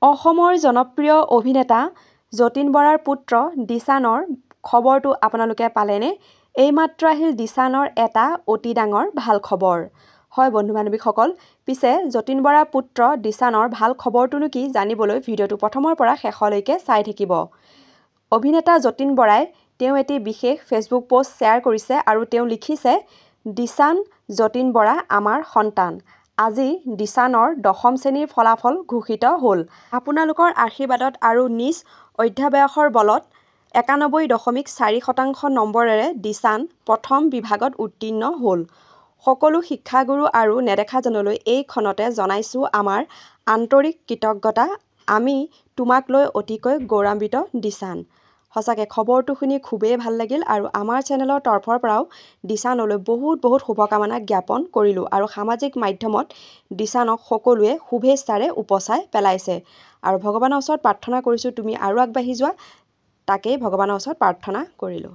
অসমৰ জনপ্ৰিয় অভিনেতা যতীন বৰাৰ পুত্ৰ দিছানৰ খবৰটো আপোনালোকে পালেনে? এইমাত্ৰ আহিল দিছানৰ এটা অতি ডাঙৰ ভাল খবৰ। হয় বন্ধু-বান্ধৱীসকল, পিছে যতীন বৰাৰ পুত্ৰ দিছানৰ ভাল খবৰটোনো কি জানিবলৈ ভিডিঅ'টো প্ৰথমৰ পৰা শেষলৈকে চাই থাকিব। অভিনেতা যতীন বৰাই তেওঁ এটি বিশেষ ফেচবুক পোষ্ট শ্বেয়াৰ কৰিছে আৰু তেওঁ লিখিছে, দিছান যতীন বৰা আমাৰ সন্তান। আজি দিছানৰ ১০ম শ্ৰেণীৰ ফলাফল ঘোষিত হ'ল। আপোনালোকৰ আশীৰ্বাদত আৰু নিজ অধ্যাৱসায়ৰ বলত ৯১.৪% নম্বৰেৰে দিছান প্ৰথম বিভাগত উত্তীৰ্ণ হ'ল। সকলো শিক্ষাগুৰু আৰু নেদেখাজনলৈ এই ক্ষণতে জনাইছোঁ আমাৰ আন্তৰিক কৃতজ্ঞতা। আমি তোমাক লৈ অতিকৈ গৌৰৱান্বিত দিছান। সঁচাকৈ খবৰটো শুনি খুবেই ভাল লাগিল আৰু আমাৰ চেনেলৰ তৰফৰ পৰাও দিছানলৈ বহুত শুভকামনা জ্ঞাপন কৰিলোঁ আৰু সামাজিক মাধ্যমত দিছানক সকলোৱে শুভেচ্ছাৰে উপচাই পেলাইছে আৰু ভগৱানৰ ওচৰত প্ৰাৰ্থনা কৰিছোঁ তুমি আৰু আগবাঢ়ি যোৱা, তাকেই ভগৱানৰ ওচৰত প্ৰাৰ্থনা কৰিলোঁ।